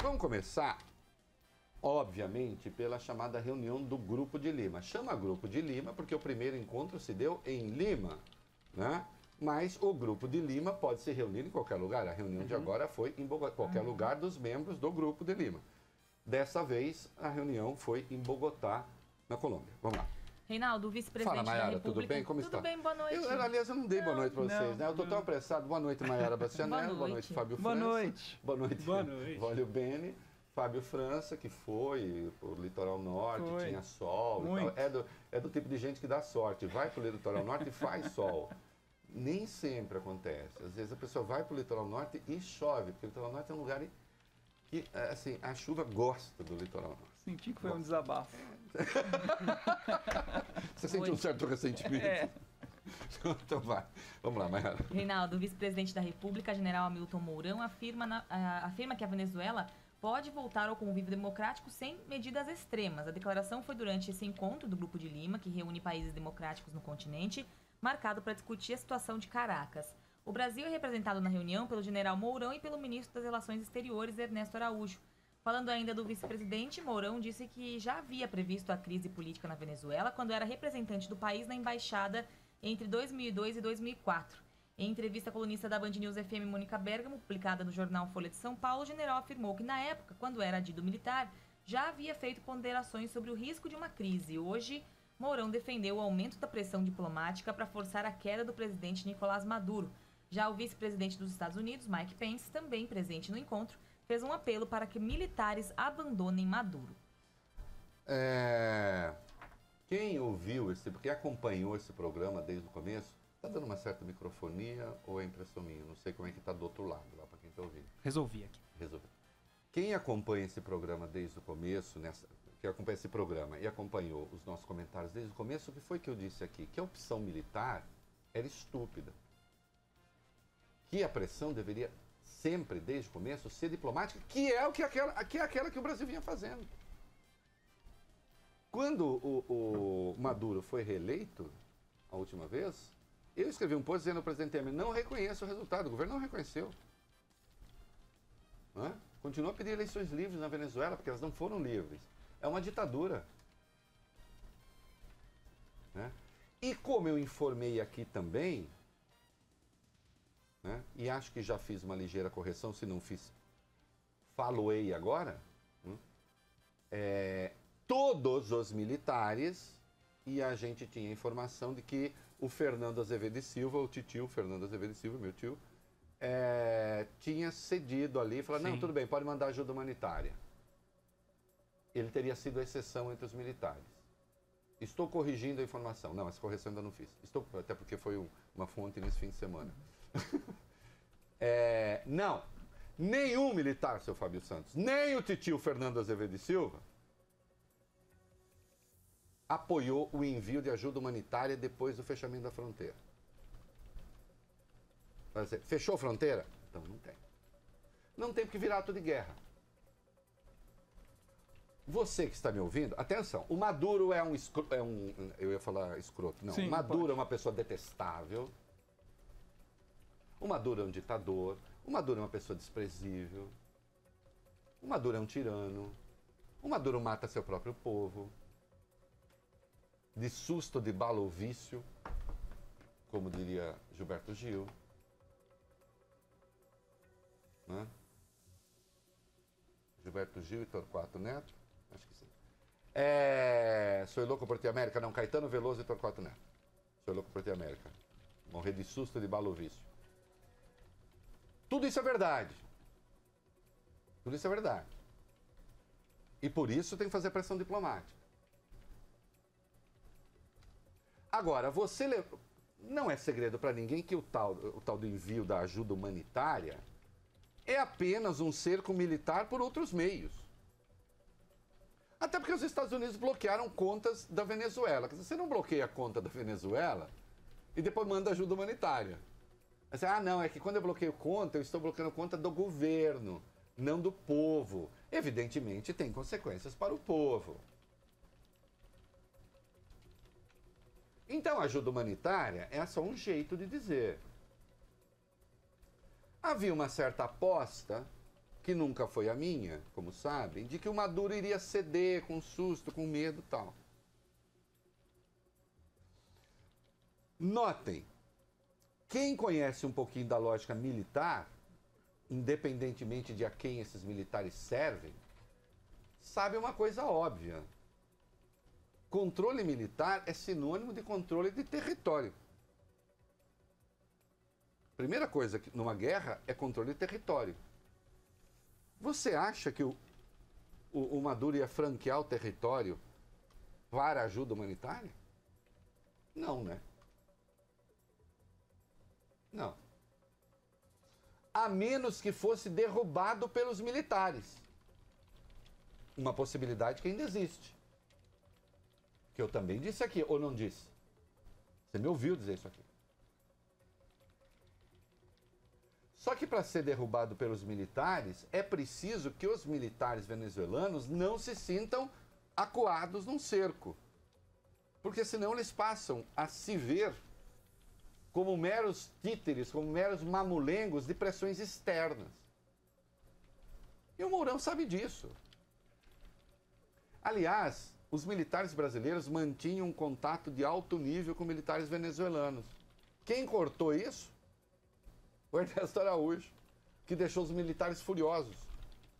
Vamos começar, obviamente, pela chamada reunião do Grupo de Lima. Chama Grupo de Lima porque o primeiro encontro se deu em Lima, né? Mas o Grupo de Lima pode se reunir em qualquer lugar. A reunião de agora foi em qualquer lugar dos membros do Grupo de Lima. Dessa vez, a reunião foi em Bogotá, na Colômbia. Vamos lá. Reinaldo, vice-presidente Fala, Mayara, da República. tudo bem? Como está? Tudo bem, boa noite. Aliás, eu não dei boa noite para vocês, né? Eu estou tão apressado. Boa noite, Mayara Bastianello. Boa noite, Fábio França. Boa noite. Boa noite, Boa noite. Vólio Bene. Fábio França, que foi pro Litoral Norte, tinha sol e tal. É do tipo de gente que dá sorte. Vai pro Litoral Norte e faz sol. Nem sempre acontece. Às vezes a pessoa vai pro Litoral Norte e chove, porque o Litoral Norte é um lugar que, assim, a chuva gosta do Litoral Norte. Senti que foi um desabafo. Você sentiu um certo ressentimento? É. Então vai. Vamos lá, Mayara. Reinaldo, vice-presidente da República, general Hamilton Mourão, afirma que a Venezuela pode voltar ao convívio democrático sem medidas extremas. A declaração foi durante esse encontro do Grupo de Lima, que reúne países democráticos no continente, marcado para discutir a situação de Caracas. O Brasil é representado na reunião pelo general Mourão e pelo ministro das Relações Exteriores, Ernesto Araújo. Falando ainda do vice-presidente, Mourão disse que já havia previsto a crise política na Venezuela quando era representante do país na embaixada entre 2002 e 2004. Em entrevista à colunista da Band News FM, Mônica Bergamo, publicada no jornal Folha de São Paulo, o general afirmou que na época, quando era adido militar, já havia feito ponderações sobre o risco de uma crise. Hoje, Mourão defendeu o aumento da pressão diplomática para forçar a queda do presidente Nicolás Maduro. Já o vice-presidente dos Estados Unidos, Mike Pence, também presente no encontro, fez um apelo para que militares abandonem Maduro. Quem ouviu quem acompanhou esse programa desde o começo, está dando uma certa microfonia ou é impressão minha? Não sei como é que está do outro lado, lá para quem está ouvindo. Resolvi aqui. Resolvi. Quem acompanha esse programa desde o começo, que acompanha esse programa e acompanhou os nossos comentários desde o começo, o que foi que eu disse aqui? Que a opção militar era estúpida. Que a pressão deveria sempre, desde o começo, ser diplomática, que é aquela que o Brasil vinha fazendo. Quando o Maduro foi reeleito, a última vez, eu escrevi um post dizendo ao presidente Temer, não reconheço o resultado, o governo não reconheceu. Não é? Continua a pedir eleições livres na Venezuela, porque elas não foram livres. É uma ditadura. Né? E como eu informei aqui também, né, e acho que já fiz uma ligeira correção, se não fiz, faloei agora, todos os militares, e a gente tinha informação de que o Fernando Azevedo e Silva, o titio Fernando Azevedo e Silva, meu tio, tinha cedido ali e falou, não, tudo bem, pode mandar ajuda humanitária. Ele teria sido a exceção entre os militares. Estou corrigindo a informação. Não, essa correção ainda não fiz. Até porque foi uma fonte nesse fim de semana. Não, nenhum militar, seu Fábio Santos, nem o titio Fernando Azevedo e Silva apoiou o envio de ajuda humanitária depois do fechamento da fronteira. Fechou a fronteira? Então não tem. Não tem porque virar ato de guerra. Você que está me ouvindo, atenção, o Maduro eu ia falar escroto, não. Sim, o Maduro pode. é uma pessoa detestável. O Maduro é um ditador. O Maduro é uma pessoa desprezível. O Maduro é um tirano. O Maduro mata seu próprio povo. De susto de bala ou vício, como diria Gilberto Gil. Né? Gilberto Gil e Torquato Neto? Acho que sim. Sou louco por ti, América? Não, Caetano Veloso e Torquato Neto. Sou louco por ti, América. Morrer de susto de bala ou vício. Tudo isso é verdade. Tudo isso é verdade. E por isso tem que fazer pressão diplomática. Agora, não é segredo para ninguém que o tal do envio da ajuda humanitária é apenas um cerco militar por outros meios. Até porque os Estados Unidos bloquearam contas da Venezuela. Quer dizer, você não bloqueia a conta da Venezuela e depois manda ajuda humanitária. Você, não, é que quando eu bloqueio conta, eu estou bloqueando conta do governo, não do povo. Evidentemente, tem consequências para o povo. Então, a ajuda humanitária é só um jeito de dizer. Havia uma certa aposta que nunca foi a minha, como sabem, de que o Maduro iria ceder com susto, com medo e tal. Notem, quem conhece um pouquinho da lógica militar, independentemente de a quem esses militares servem, sabe uma coisa óbvia. Controle militar é sinônimo de controle de território. Primeira coisa numa guerra é controle de território. Você acha que o Maduro ia franquear o território para ajuda humanitária? Não, né? Não. A menos que fosse derrubado pelos militares. Uma possibilidade que ainda existe. Que eu também disse aqui, ou não disse? Você me ouviu dizer isso aqui. Só que para ser derrubado pelos militares, é preciso que os militares venezuelanos não se sintam acuados num cerco. Porque senão eles passam a se ver como meros títeres, como meros mamulengos de pressões externas. E o Mourão sabe disso. Aliás, os militares brasileiros mantinham um contato de alto nível com militares venezuelanos. Quem cortou isso? O Ernesto Araújo, que deixou os militares furiosos.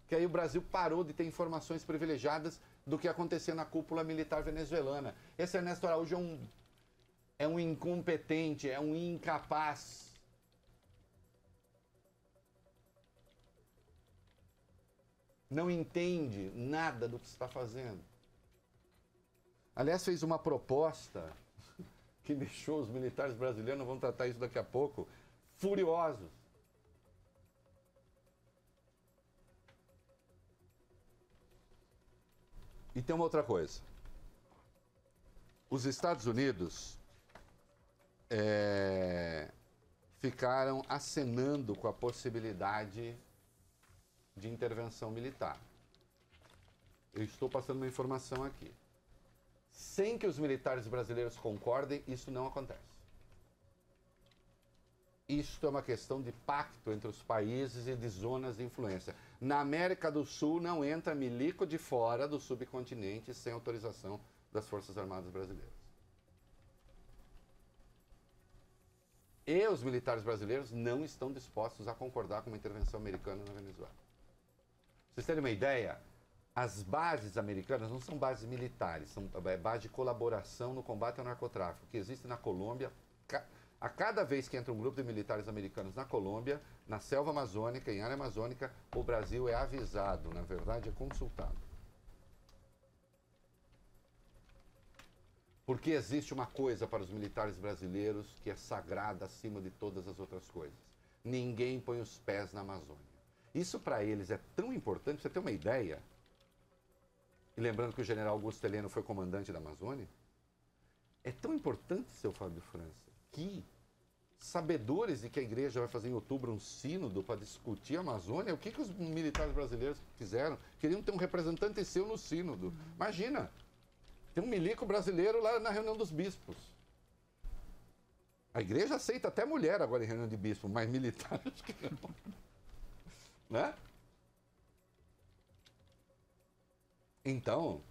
Que aí o Brasil parou de ter informações privilegiadas do que acontecia na cúpula militar venezuelana. Esse Ernesto Araújo é um incompetente, é um incapaz. Não entende nada do que está fazendo. Aliás, fez uma proposta que deixou os militares brasileiros, vamos tratar isso daqui a pouco, furiosos. E tem uma outra coisa. Os Estados Unidos ficaram acenando com a possibilidade de intervenção militar. Eu estou passando uma informação aqui. Sem que os militares brasileiros concordem, isso não acontece. Isto é uma questão de pacto entre os países e de zonas de influência. Na América do Sul não entra milico de fora do subcontinente sem autorização das Forças Armadas brasileiras. E os militares brasileiros não estão dispostos a concordar com uma intervenção americana na Venezuela. Pra vocês terem uma ideia, as bases americanas não são bases militares, são bases de colaboração no combate ao narcotráfico, que existe na Colômbia. A cada vez que entra um grupo de militares americanos na Colômbia, na selva amazônica, em área amazônica, o Brasil é avisado, na verdade é consultado. Porque existe uma coisa para os militares brasileiros que é sagrada acima de todas as outras coisas. Ninguém põe os pés na Amazônia. Isso para eles é tão importante, pra você ter uma ideia. E lembrando que o general Augusto Heleno foi comandante da Amazônia. É tão importante, seu Fábio França, que sabedores de que a igreja vai fazer em outubro um sínodo para discutir a Amazônia, o que os militares brasileiros fizeram? Queriam ter um representante seu no sínodo. Imagina! Tem um milico brasileiro lá na reunião dos bispos. A igreja aceita até mulher agora em reunião de bispo, mas militar acho que não. Né? Então,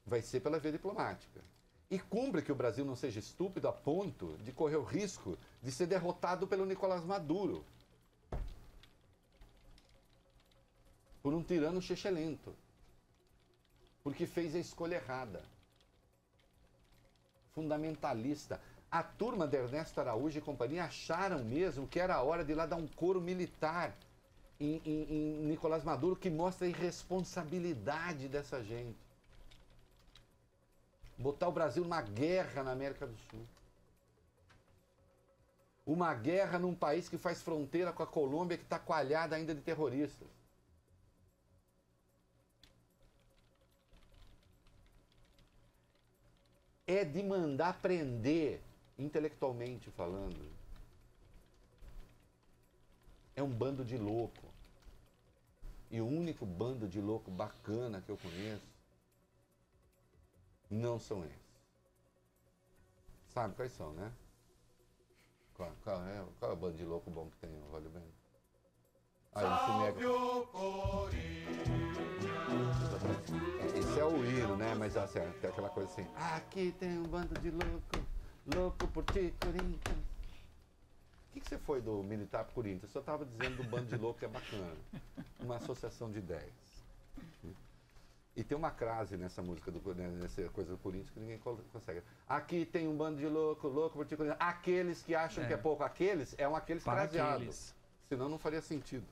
vai ser pela via diplomática. E cumpre que o Brasil não seja estúpido a ponto de correr o risco de ser derrotado pelo Nicolás Maduro. Por um tirano chechelento. Porque fez a escolha errada. Fundamentalista. A turma de Ernesto Araújo e companhia acharam mesmo que era a hora de ir lá dar um coro militar em Nicolás Maduro, que mostra a irresponsabilidade dessa gente. Botar o Brasil numa guerra na América do Sul. Uma guerra num país que faz fronteira com a Colômbia, que está coalhada ainda de terroristas. É de mandar prender, intelectualmente falando. É um bando de louco. E o único bando de louco bacana que eu conheço não são esses. Sabe quais são, né? Qual é o bando de louco bom que tem, olha bem? Aí ele se nega. Esse é o hino, né? Mas assim, tem aquela coisa assim. Aqui tem um bando de louco, louco por ti, Corinthians. O que você foi do militar pro Corinthians? Eu só estava dizendo do bando de louco que é bacana. Uma associação de ideias. E tem uma crase nessa música, nessa coisa do Corinthians que ninguém consegue. Aqui tem um bando de louco, louco por ti, Corinthians. Aqueles que acham que é pouco. Aqueles aqueles craseados. Senão não faria sentido.